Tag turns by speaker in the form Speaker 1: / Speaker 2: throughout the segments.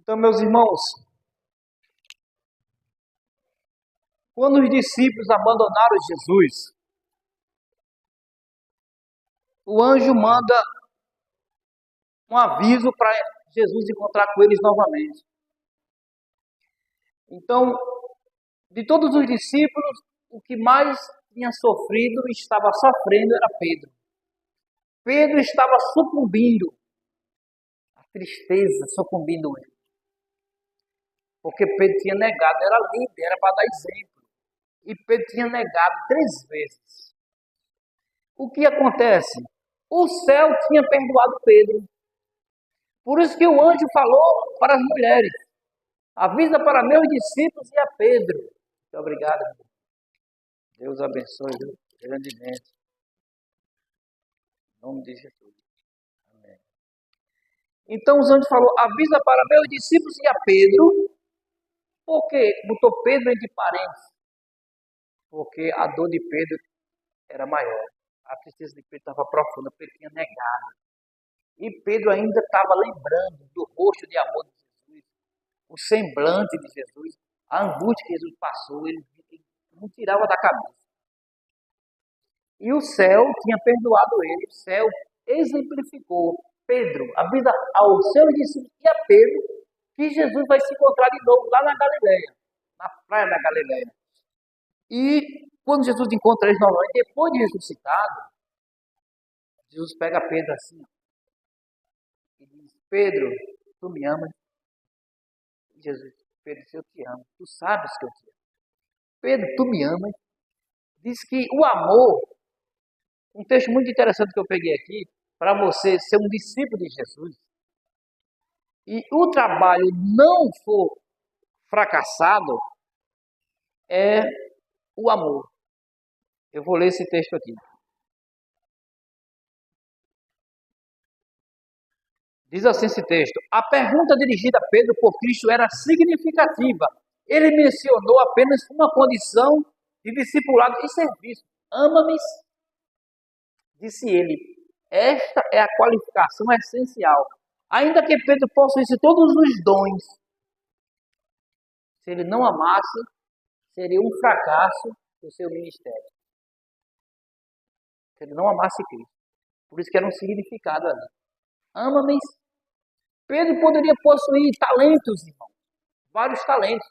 Speaker 1: Então, meus irmãos, quando os discípulos abandonaram Jesus, o anjo manda um aviso para Jesus encontrar com eles novamente. Então, de todos os discípulos, o que mais tinha sofrido e estava sofrendo era Pedro. Pedro estava sucumbindo, a tristeza sucumbindo ele. Porque Pedro tinha negado, era líder, era para dar exemplo. E Pedro tinha negado 3 vezes. O que acontece? O céu tinha perdoado Pedro. Por isso que o anjo falou para as mulheres: avisa para meus discípulos e a Pedro. Muito obrigado, irmão. Deus abençoe grandemente. Em nome de Jesus. Amém. Então os anjos falou: avisa para meus discípulos e a Pedro. Por quê? Botou Pedro entre parênteses. Porque a dor de Pedro era maior. A tristeza de Pedro estava profunda, Pedro tinha negado. E Pedro ainda estava lembrando do rosto de amor de Jesus, o semblante de Jesus, a angústia que Jesus passou, ele não tirava da cabeça. E o céu tinha perdoado ele, o céu exemplificou Pedro, avisa aos seus discípulos e a Pedro que Jesus vai se encontrar de novo lá na Galileia, na praia da Galileia. E quando Jesus encontra eles novamente, depois de ressuscitado, Jesus pega Pedro assim e diz: Pedro, tu me amas? Jesus, Pedro disse: eu te amo, tu sabes que eu te amo. Pedro, tu me amas? Diz que o amor, um texto muito interessante que eu peguei aqui, para você ser um discípulo de Jesus, e o trabalho não for fracassado, é o amor. Eu vou ler esse texto aqui. Diz assim esse texto: a pergunta dirigida a Pedro por Cristo era significativa. Ele mencionou apenas uma condição de discipulado e serviço. Ama-me, disse ele. Esta é a qualificação essencial. Ainda que Pedro possuísse todos os dons, se ele não amasse, seria um fracasso do seu ministério. Se ele não amasse Cristo. Por isso que era um significado ali. Ama-me. Pedro poderia possuir talentos, irmão. Vários talentos.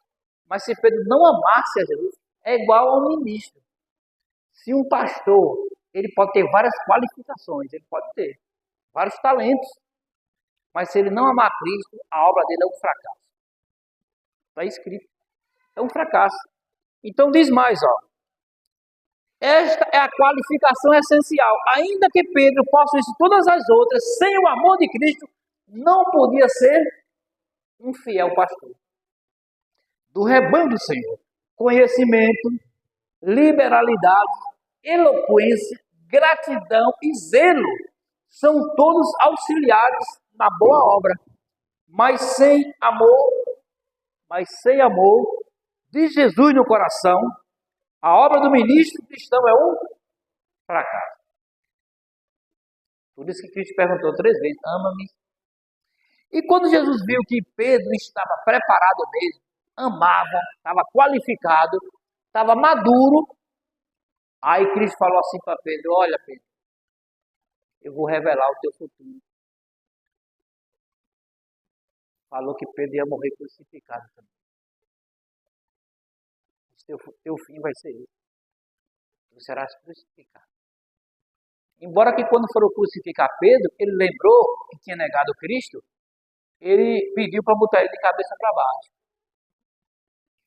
Speaker 1: Mas se Pedro não amasse a Jesus, é igual a um ministro. Se um pastor, ele pode ter várias qualificações, ele pode ter vários talentos. Mas se ele não amar Cristo, a obra dele é um fracasso. Está escrito. É um fracasso. Então diz mais, ó. Esta é a qualificação essencial. Ainda que Pedro possuísse todas as outras, sem o amor de Cristo, não podia ser um fiel pastor do rebanho do Senhor. Conhecimento, liberalidade, eloquência, gratidão e zelo são todos auxiliares na boa obra, mas sem amor de Jesus no coração, a obra do ministro cristão é um fracasso. Por isso que Cristo perguntou 3 vezes: ama-me? E quando Jesus viu que Pedro estava preparado mesmo, amava, estava qualificado, estava maduro, aí Cristo falou assim para Pedro: olha, Pedro, eu vou revelar o teu futuro. Falou que Pedro ia morrer crucificado também. Teu fim vai ser esse. Tu serás crucificado. Embora que quando foram crucificar Pedro, ele lembrou que tinha negado Cristo, ele pediu para botar ele de cabeça para baixo.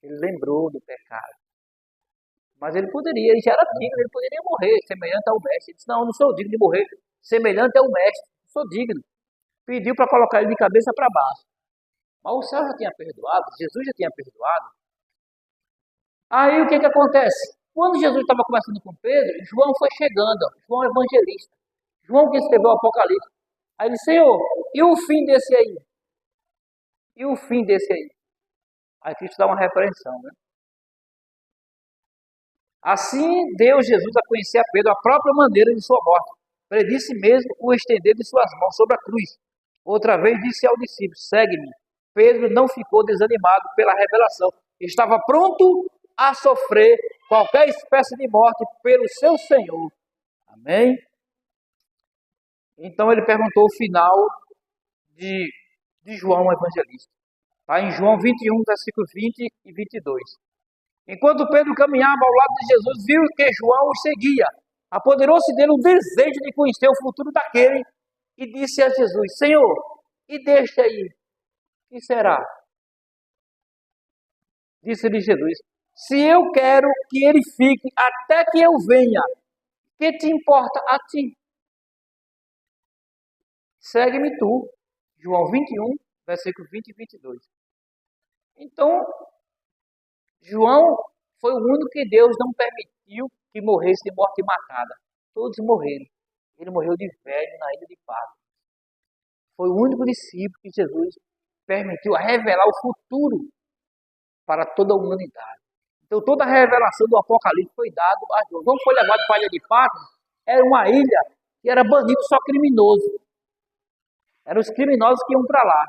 Speaker 1: Ele lembrou do pecado. Mas ele poderia, ele já era digno, ele poderia morrer semelhante ao mestre. Ele disse: não, eu não sou digno de morrer semelhante ao mestre, não sou digno. Pediu para colocar ele de cabeça para baixo. Mas o céu já tinha perdoado, Jesus já tinha perdoado. Aí o que acontece? Quando Jesus estava conversando com Pedro, João foi chegando, João evangelista, João que escreveu o Apocalipse. Aí ele disse: Senhor, e o fim desse aí? E o fim desse aí? Aí Cristo dá uma repreensão, né? Assim deu Jesus a conhecer a Pedro a própria maneira de sua morte. Predisse mesmo o estender de suas mãos sobre a cruz. Outra vez disse ao discípulo: segue-me. Pedro não ficou desanimado pela revelação. Estava pronto a sofrer qualquer espécie de morte pelo seu Senhor. Amém? Então ele perguntou o final de João Evangelista. Está em João 21, versículos 20 e 22. Enquanto Pedro caminhava ao lado de Jesus, viu que João o seguia. Apoderou-se dele um desejo de conhecer o futuro daquele e disse a Jesus: Senhor, e deixa aí, que será? Disse-lhe Jesus: se eu quero que ele fique até que eu venha, que te importa a ti? Segue-me tu. João 21, versículos 20 e 22. Então, João foi o único que Deus não permitiu que morresse de morte matada. Todos morreram. Ele morreu de velho na ilha de Patmos. Foi o único discípulo que Jesus permitiu revelar o futuro para toda a humanidade. Então toda a revelação do Apocalipse foi dada a João. João foi levado para a ilha de Patmos, era uma ilha que era banido só criminoso. Eram os criminosos que iam para lá.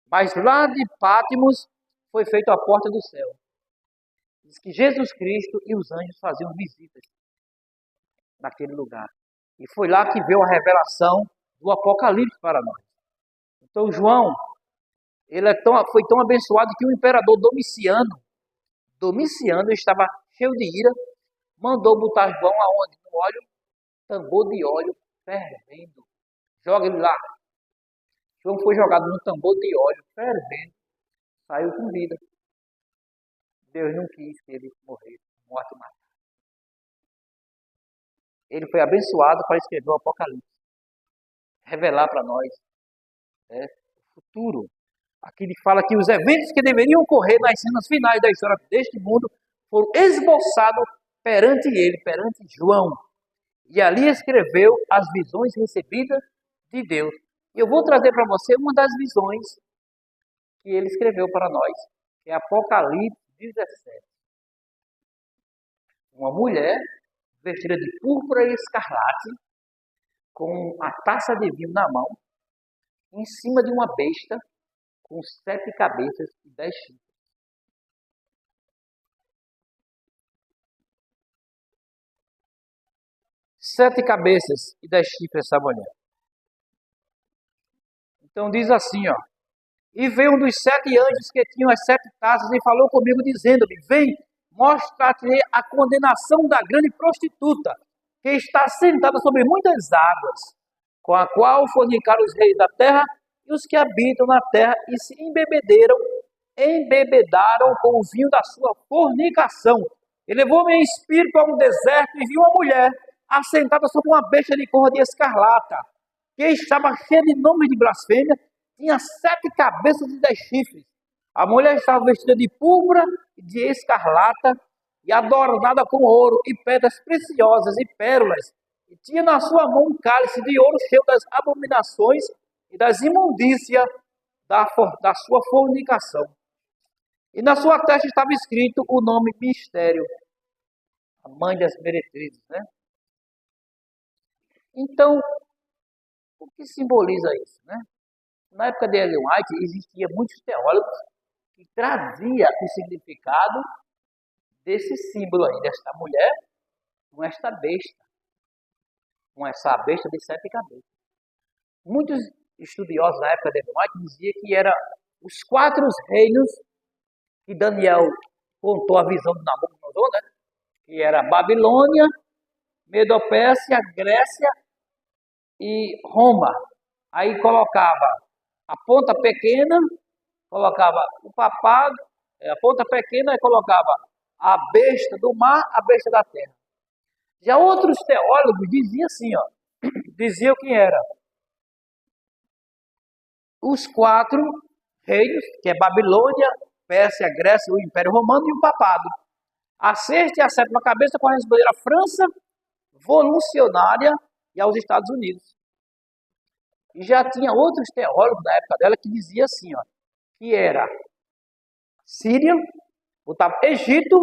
Speaker 1: Mas lá de Patmos foi feita a porta do céu. Diz que Jesus Cristo e os anjos faziam visitas naquele lugar. E foi lá que veio a revelação do Apocalipse para nós. Então João, ele foi tão abençoado que o imperador Domiciano estava cheio de ira, mandou botar João aonde? No óleo, tambor de óleo fervendo. Joga ele lá. João foi jogado no tambor de óleo fervendo, saiu com vida. Deus não quis que ele morresse, morte matada. Ele foi abençoado para escrever o Apocalipse, revelar para nós o futuro. Aqui ele fala que os eventos que deveriam ocorrer nas cenas finais da história deste mundo foram esboçados perante ele, perante João. E ali escreveu as visões recebidas de Deus. E eu vou trazer para você uma das visões que ele escreveu para nós, que é Apocalipse 17. Uma mulher vestida de púrpura e escarlate, com a taça de vinho na mão, em cima de uma besta, com 7 cabeças e 10 chifres. Sete cabeças e 10 chifres essa mulher. Então diz assim, ó. E veio um dos 7 anjos que tinham as 7 taças e falou comigo, dizendo-me: vem, mostra-te a condenação da grande prostituta, que está sentada sobre muitas águas, com a qual fornicaram os reis da terra e os que habitam na terra, e se embebedaram com o vinho da sua fornicação. E levou-me em espírito a um deserto e vi uma mulher assentada sobre uma besta de cor de escarlata, que estava cheia de nomes de blasfêmia, tinha 7 cabeças e 10 chifres. A mulher estava vestida de púrpura e de escarlata, e adornada com ouro e pedras preciosas e pérolas, e tinha na sua mão um cálice de ouro cheio das abominações e das imundícias da sua fornicação. E na sua testa estava escrito o nome Mistério, a mãe das meretrizes, né? Então, o que simboliza isso, né? Na época de Ellen White, existia muitos teólogos que traziam o significado desse símbolo aí, desta mulher com esta besta, com essa besta de 7 cabeças. Muitos estudiosos na época de Ellen White diziam que eram os 4 reinos que Daniel contou a visão do Nabucodonosor, né? Que era Babilônia, Medo-Pérsia, Grécia e Roma. Aí colocava a ponta pequena, colocava o papado, a ponta pequena, e colocava a besta do mar, a besta da terra. Já outros teólogos diziam assim, ó, diziam que era os 4 reinos, que é Babilônia, Pérsia, Grécia, o Império Romano e o papado. A 6ª e a 7ª cabeça corresponderam à França volucionária e aos Estados Unidos. E já tinha outros teólogos da época dela que diziam assim, ó, que era Síria, botava Egito,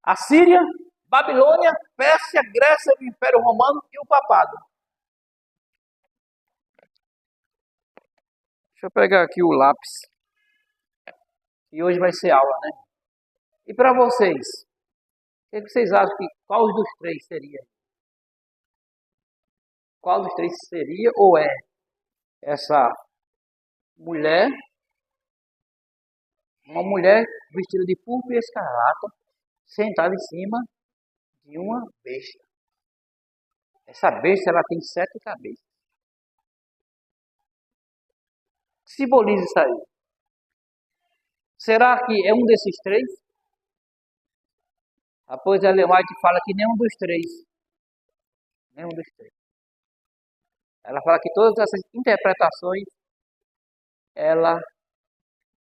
Speaker 1: Assíria, Babilônia, Pérsia, Grécia, o Império Romano e o papado. Deixa eu pegar aqui o lápis. E hoje vai ser aula, né? E para vocês, o que vocês acham que qual dos três seria? Qual dos três seria ou é essa mulher, uma mulher vestida de púrpura e escarlata, sentada em cima de uma besta? Essa besta ela tem 7 cabeças. Simboliza isso aí. Será que é um desses três? Depois a Ellen White fala que nenhum dos três. Nenhum dos três. Ela fala que todas essas interpretações, ela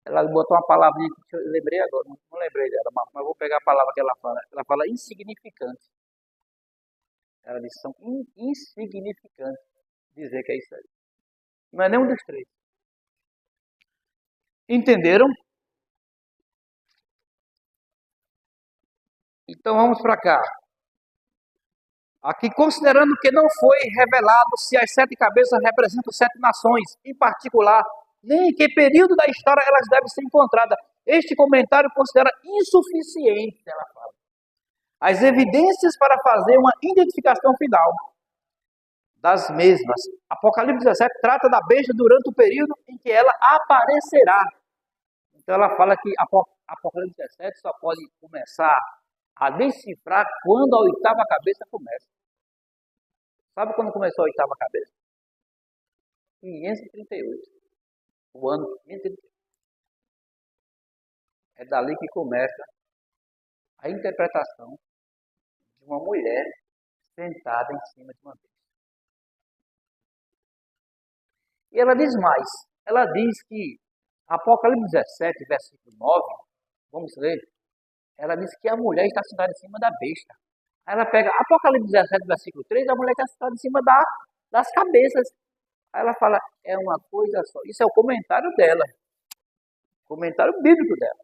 Speaker 1: botou uma palavrinha que eu lembrei agora, não lembrei dela, mas eu vou pegar a palavra que ela fala. Ela fala insignificante. Ela diz que são insignificantes dizer que é isso aí. Não é nenhum dos três. Entenderam? Então vamos para cá. Aqui, considerando que não foi revelado se as 7 cabeças representam 7 nações, em particular, nem em que período da história elas devem ser encontradas. Este comentário considera insuficiente, ela fala, as evidências para fazer uma identificação final das mesmas. Apocalipse 17 trata da besta durante o período em que ela aparecerá. Então ela fala que Apocalipse 17 só pode começar a decifrar quando a 8ª cabeça começa. Sabe quando começou a 8ª cabeça? 538. O ano 538. É dali que começa a interpretação de uma mulher sentada em cima de uma besta. E ela diz mais. Ela diz que Apocalipse 17, versículo 9, vamos ler, ela diz que a mulher está sentada em cima da besta. Aí ela pega Apocalipse 17, versículo 3, a mulher está sentada em cima das cabeças. Aí ela fala, é uma coisa só. Isso é o comentário dela. O comentário bíblico dela.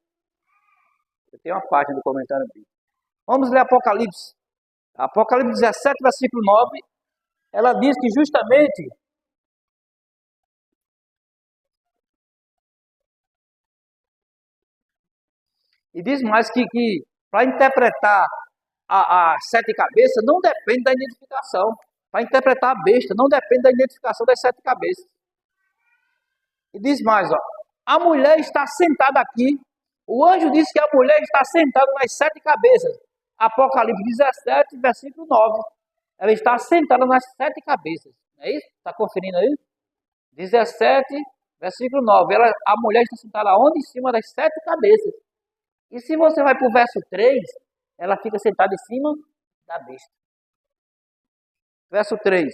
Speaker 1: Eu tenho uma parte do comentário bíblico. Vamos ler Apocalipse. Apocalipse 17, versículo 9. Ela diz que justamente e diz mais que para interpretar as 7 cabeças não depende da identificação. Para interpretar a besta não depende da identificação das 7 cabeças. E diz mais, ó, a mulher está sentada aqui. O anjo diz que a mulher está sentada nas 7 cabeças. Apocalipse 17, versículo 9. Ela está sentada nas 7 cabeças. Não é isso? Está conferindo aí? 17, versículo 9. A mulher está sentada onde? Em cima das 7 cabeças. E se você vai para o verso 3, ela fica sentada em cima da besta. Verso 3.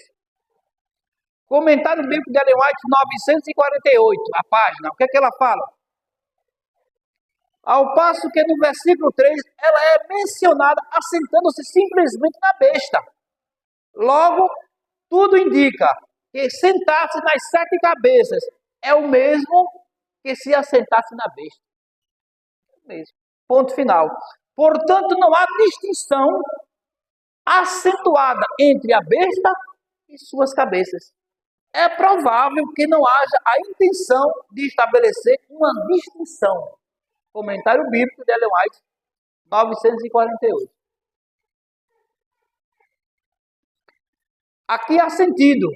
Speaker 1: Comentário bíblico de Ellen White, 948, a página. O que é que ela fala? Ao passo que no versículo 3, ela é mencionada assentando-se simplesmente na besta. Logo, tudo indica que sentar-se nas 7 cabeças é o mesmo que se assentasse na besta. É o mesmo. Ponto final. Portanto, não há distinção acentuada entre a besta e suas cabeças. É provável que não haja a intenção de estabelecer uma distinção. Comentário bíblico de Ellen White, 948. Aqui há sentido.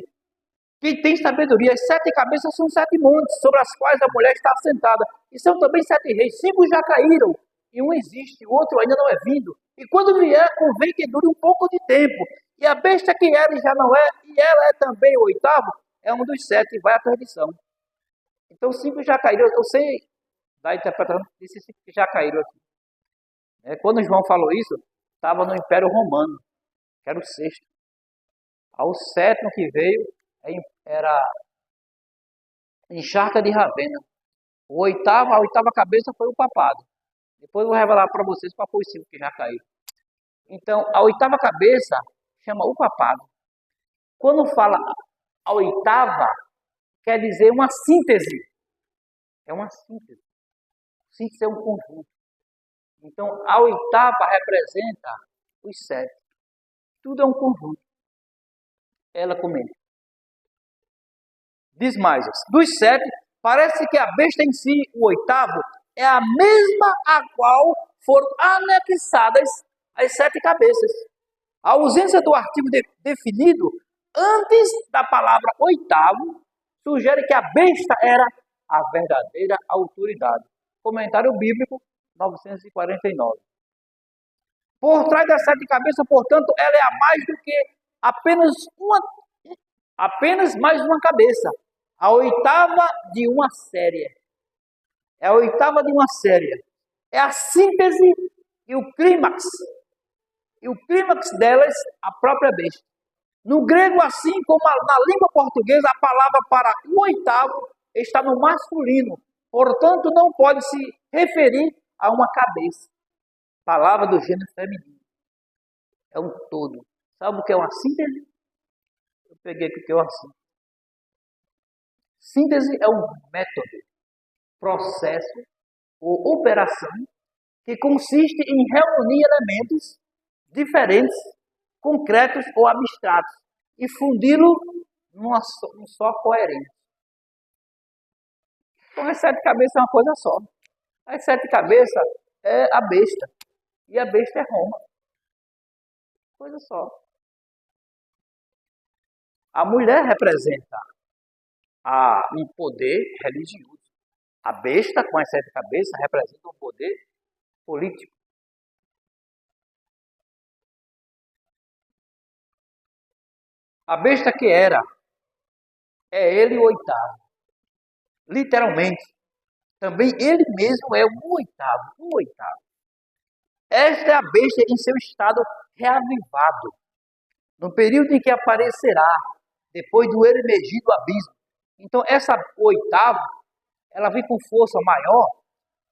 Speaker 1: Quem tem sabedoria, as 7 cabeças são 7 montes, sobre as quais a mulher está assentada. E são também 7 reis. 5 já caíram, e um existe, o outro ainda não é vindo. E quando vier, convém que dure um pouco de tempo. E a besta que era e já não é, e ela é também o 8º, é um dos 7 e vai à perdição. Então 5 já caíram. Eu sei da interpretação desses 5 que já caíram aqui. Quando João falou isso, estava no Império Romano, que era o 6º. Ao 7º que veio, era Encharca de Ravena. A 8ª cabeça foi o papado. Depois eu vou revelar para vocês qual foi o 5 que já caiu. Então, a 8ª cabeça chama o papado. Quando fala a 8ª, quer dizer uma síntese. É uma síntese. Síntese é um conjunto. Então, a 8ª representa os 7. Tudo é um conjunto. Ela comenta. Diz mais, dos 7, parece que a besta em si, o 8º, é a mesma a qual foram anexadas as 7 cabeças. A ausência do artigo definido antes da palavra oitavo sugere que a besta era a verdadeira autoridade. Comentário bíblico 949. Por trás das 7 cabeças, portanto, ela é a mais do que apenas mais uma cabeça. A oitava de uma série. É a oitava de uma série. É a síntese e o clímax. E o clímax delas, a própria besta. No grego, assim como na língua portuguesa, a palavra para o oitavo está no masculino. Portanto, não pode se referir a uma cabeça. Palavra do gênero feminino. É um todo. Sabe o que é uma síntese? Eu peguei aqui o que é uma síntese. Síntese é um método, processo ou operação que consiste em reunir elementos diferentes, concretos ou abstratos e fundi-lo num só coerente. Então, as 7 cabeças é uma coisa só. As 7 cabeças é a besta. E a besta é Roma. Coisa só. A mulher representa um poder religioso. A besta, com as 7 cabeças, representa um poder político. A besta que era, é ele o oitavo. Literalmente. Também ele mesmo é o oitavo. O oitavo. Esta é a besta em seu estado reavivado. No período em que aparecerá, depois do emergir do abismo. Então, essa oitava, ela vem com força maior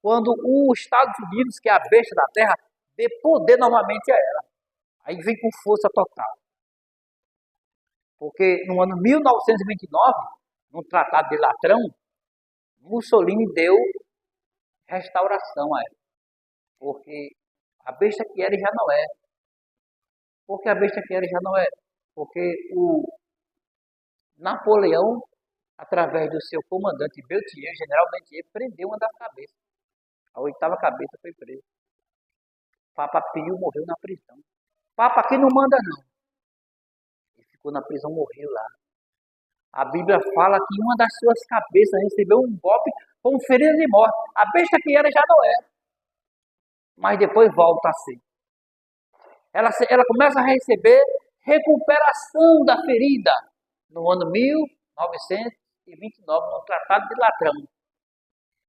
Speaker 1: quando os Estados Unidos, que é a besta da terra, dê poder novamente a ela. Aí vem com força total. Porque no ano 1929, no Tratado de Latrão, Mussolini deu restauração a ela. Porque a besta que era já não é. Porque a besta que era já não é. Porque o Napoleão, através do seu comandante Beltier, general Beltier, prendeu uma das cabeças. A 8ª cabeça foi presa. Papa Pio morreu na prisão. Papa aqui não manda não. Ele ficou na prisão, morreu lá. A Bíblia fala que uma das suas cabeças recebeu um golpe com ferida de morte. A besta que era já não era. Mas depois volta a ser. Ela começa a receber recuperação da ferida no ano 1929, no Tratado de Latrão.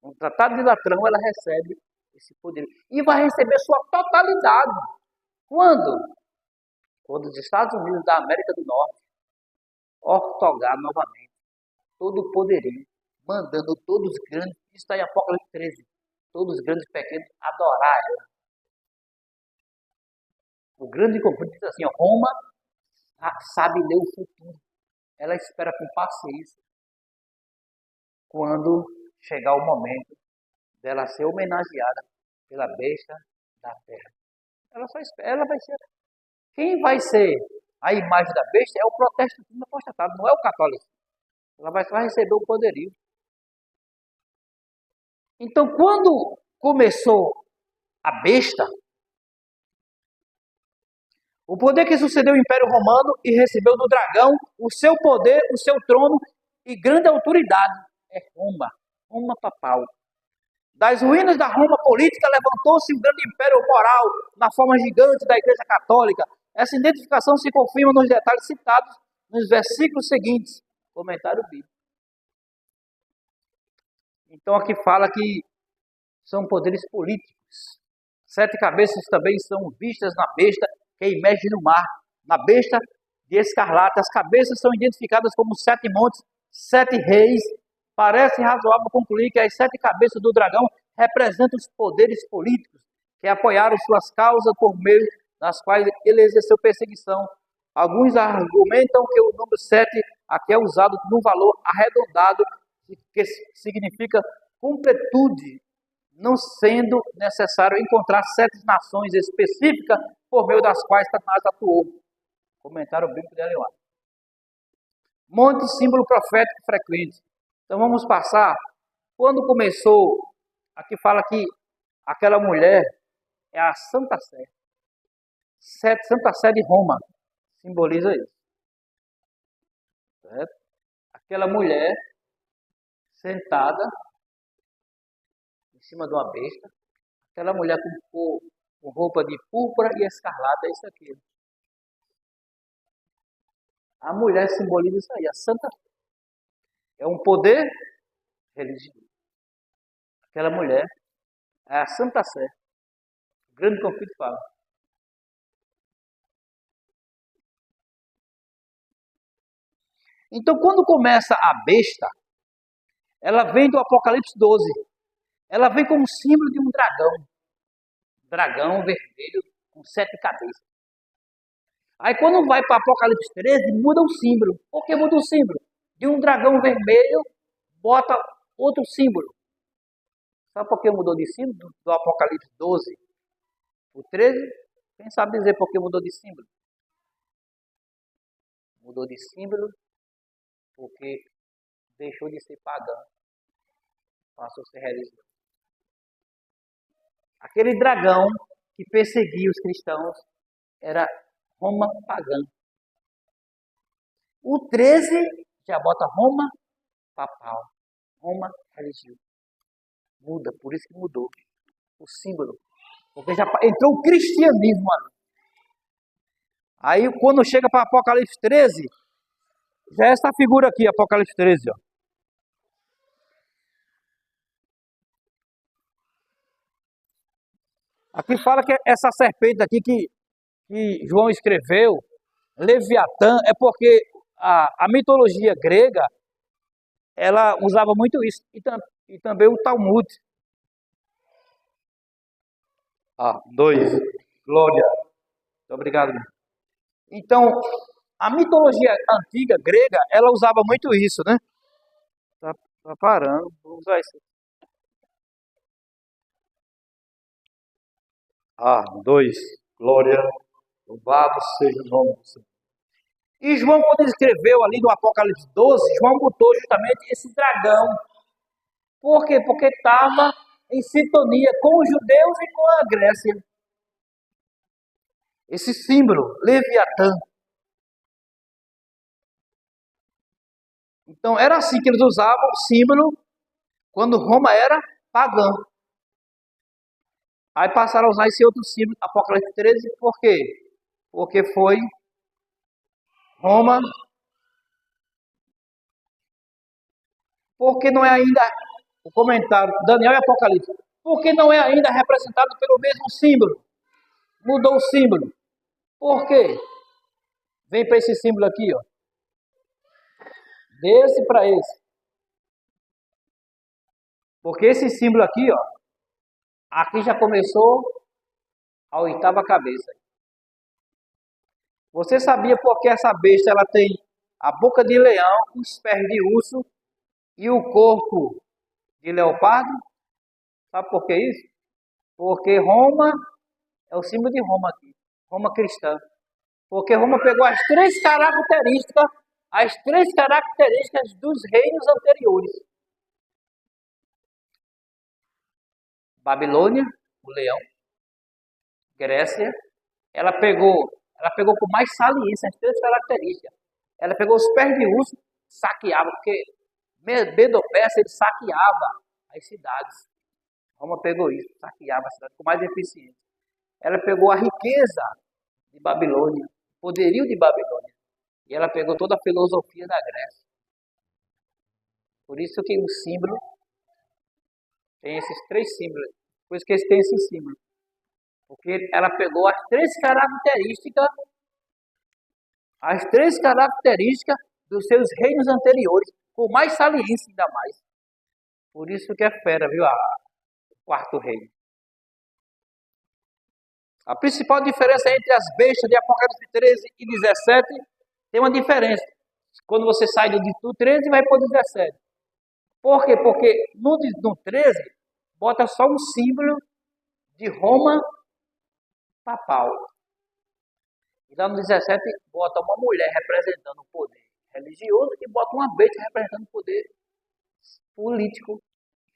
Speaker 1: No Tratado de Latrão ela recebe esse poder. E vai receber sua totalidade. Quando? Quando os Estados Unidos da América do Norte ortogar novamente todo o poderio, mandando todos os grandes, isso está em Apocalipse 13, todos os grandes e pequenos adorar ela. O grande conflito diz assim, Roma sabe ler o futuro. Ela espera com paciência quando chegar o momento dela ser homenageada pela besta da terra. Ela só espera, ela vai ser. Quem vai ser a imagem da besta é o protestantismo apostatado, não é o católico. Ela vai só receber o poderio. Então, quando começou a besta, o poder que sucedeu o Império Romano e recebeu do dragão o seu poder, o seu trono e grande autoridade é Roma, Roma papal. Das ruínas da Roma política levantou-se um grande império moral na forma gigante da Igreja Católica. Essa identificação se confirma nos detalhes citados nos versículos seguintes. Comentário bíblico. Então aqui fala que são poderes políticos. 7 cabeças também são vistas na besta que emerge no mar. Na besta de escarlate, as cabeças são identificadas como 7 montes, 7 reis. Parece razoável concluir que as 7 cabeças do dragão representam os poderes políticos que apoiaram suas causas por meio das quais ele exerceu perseguição. Alguns argumentam que o número 7 aqui é usado no valor arredondado, que significa completude, não sendo necessário encontrar 7 nações específicas por meio das quais Satanás atuou. Comentário bíblico de Ellen White. Monte, símbolo profético frequente. Então vamos passar. Quando começou Aqui fala que aquela mulher é a Santa Sé. Santa Sé de Roma. Simboliza isso. Certo? Aquela mulher sentada em cima de uma besta. Aquela mulher com roupa de púrpura e escarlata, é isso aqui. A mulher simboliza isso aí, a Santa Sé. É um poder religioso. Aquela mulher é a Santa Sé. O grande conflito fala. Então, quando começa a besta, ela vem do Apocalipse 12. Ela vem como símbolo de um dragão. Dragão vermelho com 7 cabeças. Aí quando vai para Apocalipse 13, muda o símbolo. Por que muda o símbolo? De um dragão vermelho, bota outro símbolo. Sabe por que mudou de símbolo do Apocalipse 12? O 13? Quem sabe dizer por que mudou de símbolo? Mudou de símbolo porque deixou de ser pagão. Passou a ser religioso. Aquele dragão que perseguia os cristãos era Roma pagã. O 13 já bota Roma papal. Roma religioso. Muda, por isso que mudou o símbolo. Porque já entrou o cristianismo ali. Aí quando chega para Apocalipse 13, já é essa figura aqui, Apocalipse 13, ó. Aqui fala que essa serpente aqui que João escreveu, Leviatã, é porque a mitologia grega, ela usava muito isso. E também o Talmud. 2. Glória. Muito obrigado. Então, a mitologia antiga grega, ela usava muito isso, né? Tá parando. Vou usar isso. 2. Glória. Louvado seja o nome do Senhor. E João, quando ele escreveu ali no Apocalipse 12, João botou justamente esse dragão. Por quê? Porque estava em sintonia com os judeus e com a Grécia. Esse símbolo, Leviatã. Então, era assim que eles usavam o símbolo quando Roma era pagã. Aí passaram a usar esse outro símbolo, Apocalipse 13, por quê? Porque foi Roma. Porque não é ainda, o comentário, Daniel e Apocalipse, porque não é ainda representado pelo mesmo símbolo. Mudou o símbolo. Por quê? Vem para esse símbolo aqui, ó. Desse para esse. Porque esse símbolo aqui, ó, aqui já começou a 8ª cabeça. Você sabia por que essa besta ela tem a boca de leão, os pés de urso e o corpo de leopardo? Sabe por que isso? Porque Roma é o símbolo de Roma aqui, Roma cristã. Porque Roma pegou as três características dos reinos anteriores. Babilônia, o leão. Grécia, ela pegou com mais saliência as 3 características. Ela pegou os pés de urso, saqueava, porque Medo-Persa ele saqueava as cidades. Roma pegou isso, saqueava a cidade com mais eficiência. Ela pegou a riqueza de Babilônia, o poderio de Babilônia. E ela pegou toda a filosofia da Grécia. Por isso que o símbolo tem esses 3 símbolos. Por isso que eles têm esse símbolo. Porque ela pegou as 3 características dos seus reinos anteriores, com mais saliência ainda mais. Por isso que é fera, viu? O 4º reino. A principal diferença entre as bestas de Apocalipse 13 e 17 tem uma diferença. Quando você sai do 13 e vai para o 17. Por quê? Porque no 13 bota só um símbolo de Roma papal. E lá no 17 bota uma mulher representando o poder religioso e bota uma besta representando o poder político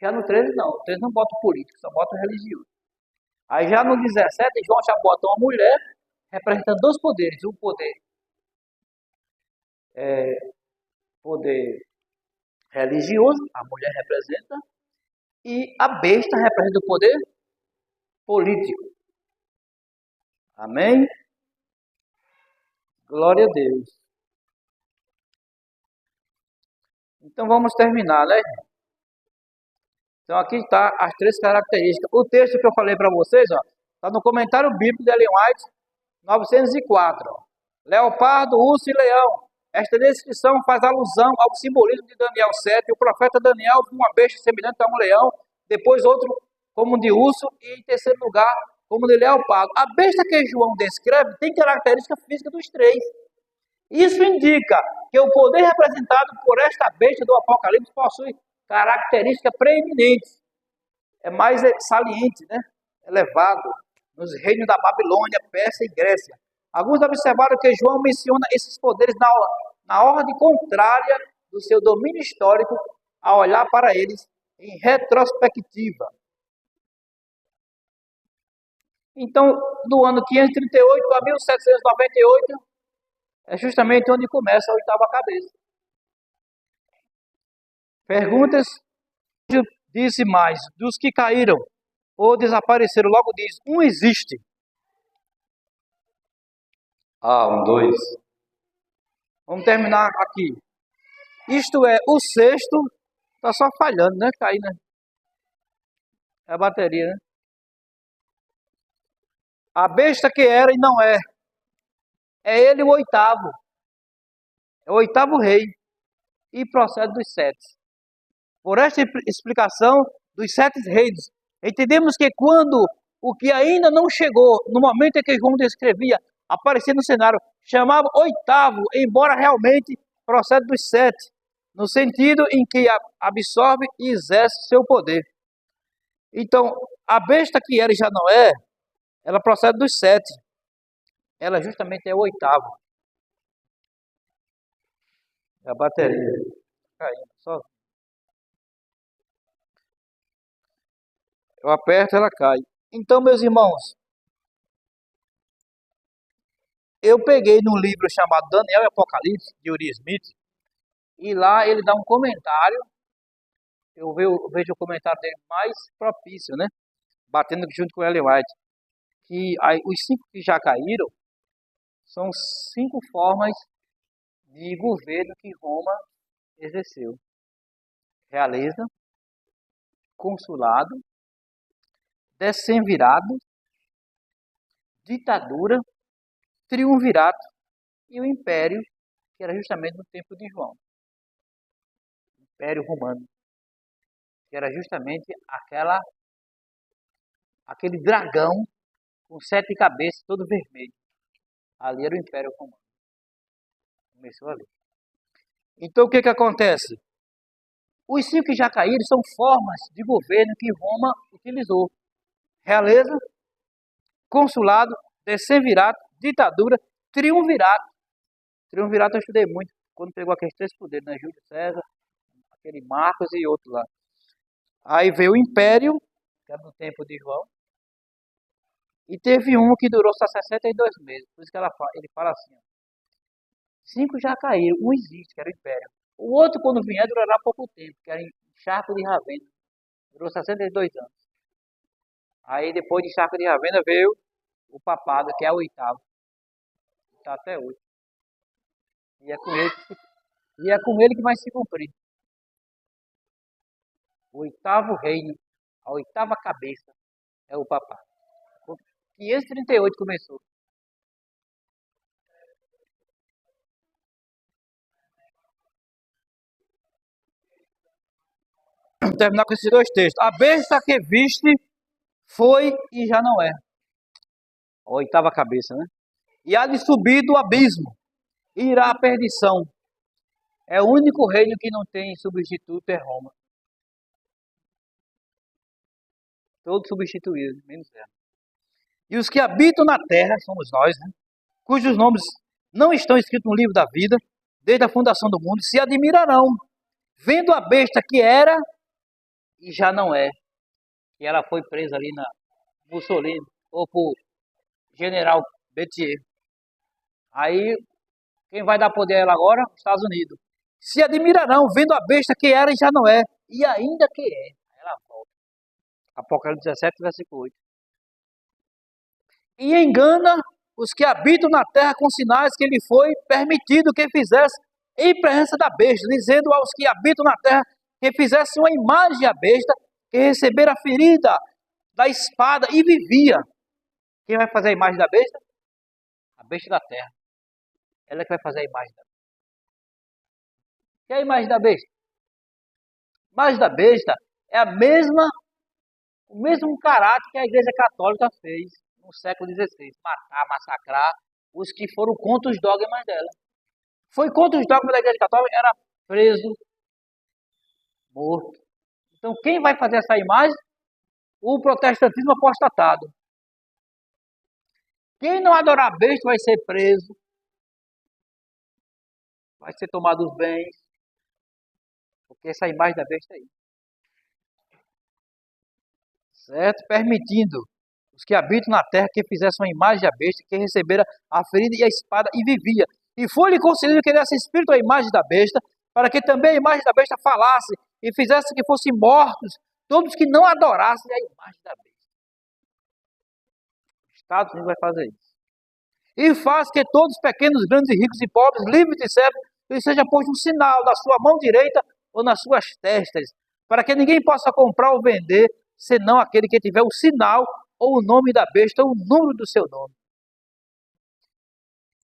Speaker 1: Já no 13 não. O 13 não bota o político, só bota o religioso. Aí já no 17, João já bota uma mulher representando dois poderes. O poder religioso, a mulher representa, e a besta representa o poder político. Amém? Glória a Deus. Então vamos terminar, né? Então aqui está as três características. O texto que eu falei para vocês, está no comentário bíblico de Ellen White, 904. Ó. Leopardo, urso e leão. Esta descrição faz alusão ao simbolismo de Daniel 7. O profeta Daniel viu uma besta semelhante a um leão, depois outro como de urso e em terceiro lugar como de leopardo. A besta que João descreve tem característica física dos três. Isso indica que o poder representado por esta besta do Apocalipse possui características preeminentes. É mais saliente, né? Elevado nos reinos da Babilônia, Pérsia e Grécia. Alguns observaram que João menciona esses poderes na ordem contrária do seu domínio histórico a olhar para eles em retrospectiva. Então, do ano 538 a 1798, é justamente onde começa a oitava cabeça. Perguntas, disse mais, dos que caíram ou desapareceram, logo diz, um existe. Dois. Vamos terminar aqui. Isto é, o sexto está só falhando, né? Cair, né? É a bateria, né? A besta que era e não é. É ele o oitavo. É o oitavo rei. E procede dos sete. Por esta explicação dos sete reis, entendemos que quando o que ainda não chegou, no momento em que João descrevia, aparecer no cenário, chamava oitavo, embora realmente procede dos sete, no sentido em que absorve e exerce seu poder. Então, a besta que era e já não é, ela procede dos sete. Ela justamente é o oitavo. É a bateria. Caindo, só. Eu aperto, ela cai. Então, meus irmãos, eu peguei num livro chamado Daniel e Apocalipse, de Uri Smith, e lá ele dá um comentário. Eu vejo o comentário dele mais propício, né? Batendo junto com Ellen White. Que os 5 que já caíram são 5 formas de governo que Roma exerceu. Realeza, consulado, decemvirado, ditadura, triunvirato e o império, que era justamente no tempo de João. Império Romano, que era justamente aquele dragão com 7 cabeças, todo vermelho. Ali era o Império Romano. Começou ali. Então o que acontece? Os 5 que já caíram são formas de governo que Roma utilizou. Realeza, consulado, decemvirato, ditadura, triunvirato. Triunvirato eu estudei muito, quando pegou aqueles 3 poderes, né? Júlio César, aquele Marcos e outro lá. Aí veio o Império, que era no tempo de João, e teve um que durou só 62 meses. Por isso que ele fala assim, 5 já caíram, um existe, que era o Império. O outro, quando vier, durará pouco tempo, que era em Charco de Ravenna. Durou 62 anos. Aí depois de Charco de Ravenna veio o papado, que é o oitavo. Está até hoje. E é com ele que vai se cumprir. O oitavo reino, a oitava cabeça, é o papado. 538 começou. Vamos terminar com esses 2 textos. A besta que viste foi e já não é. A oitava cabeça, né? E há de subir do abismo, e irá à perdição. É o único reino que não tem substituto, é Roma. Todos substituídos, menos ela. E os que habitam na terra, somos nós, né? Cujos nomes não estão escritos no livro da vida, desde a fundação do mundo, se admirarão, vendo a besta que era e já não é. E ela foi presa ali na Mussolini, ou por General Berthier. Aí, quem vai dar poder a ela agora? Os Estados Unidos. Se admirarão, vendo a besta que era e já não é, e ainda que é. Ela volta. Apocalipse 17, versículo 8. E engana os que habitam na terra com sinais que lhe foi permitido que fizesse em presença da besta, dizendo aos que habitam na terra que fizesse uma imagem à besta, que recebera a ferida da espada e vivia. Quem vai fazer a imagem da besta? A besta da terra. Ela é que vai fazer a imagem da besta. O que é a imagem da besta? A imagem da besta é o mesmo caráter que a Igreja Católica fez no século XVI. Matar, massacrar os que foram contra os dogmas dela. Foi contra os dogmas da Igreja Católica, era preso, morto. Então quem vai fazer essa imagem? O protestantismo apostatado. Quem não adorar a besta vai ser preso, vai ser tomado os bens, porque essa imagem da besta aí. Certo? Permitindo os que habitam na terra que fizessem uma imagem da besta, que recebera a ferida e a espada e vivia. E foi-lhe concedido que desse espírito à imagem da besta, para que também a imagem da besta falasse e fizesse que fossem mortos todos que não adorassem a imagem da besta. Os Estados Unidos vai fazer isso. E faz que todos, pequenos, grandes, ricos e pobres, livres e servos, lhe seja posto um sinal na sua mão direita ou nas suas testas, para que ninguém possa comprar ou vender, senão aquele que tiver o sinal ou o nome da besta ou o número do seu nome.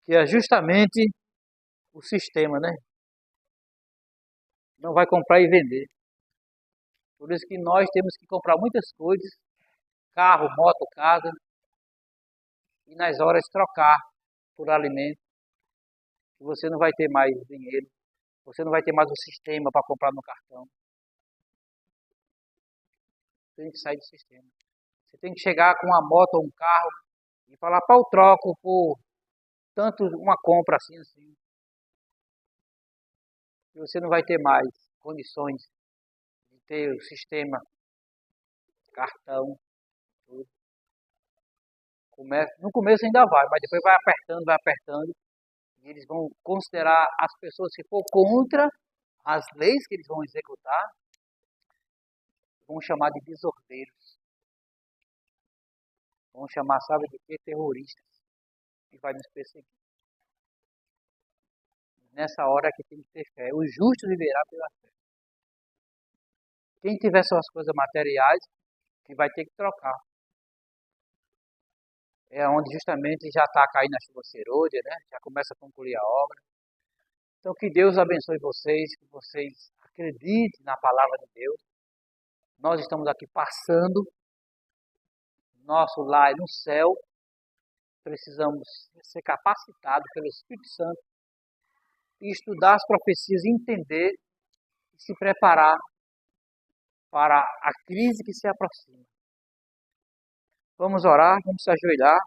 Speaker 1: Que é justamente o sistema, né? Não vai comprar e vender. Por isso que nós temos que comprar muitas coisas, carro, moto, casa, e nas horas trocar por alimento. Você não vai ter mais dinheiro, você não vai ter mais o sistema para comprar no cartão. Você tem que sair do sistema. Você tem que chegar com uma moto ou um carro e falar, para o troco por tanto uma compra assim. E você não vai ter mais condições de ter o sistema, cartão, tudo. No começo ainda vai, mas depois vai apertando. E eles vão considerar as pessoas que for contra as leis que eles vão executar, vão chamar de desordeiros. Vão chamar, sabe de quê? Terroristas. E vai nos perseguir. Nessa hora que tem que ter fé. O justo viverá pela fé. Quem tiver só as coisas materiais, que vai ter que trocar. É onde justamente já está caindo a chuva serôdia, né? Já começa a concluir a obra. Então que Deus abençoe vocês, que vocês acreditem na palavra de Deus. Nós estamos aqui passando, nosso lar é no céu, precisamos ser capacitados pelo Espírito Santo e estudar as profecias, entender e se preparar para a crise que se aproxima. Vamos orar, vamos se ajoelhar.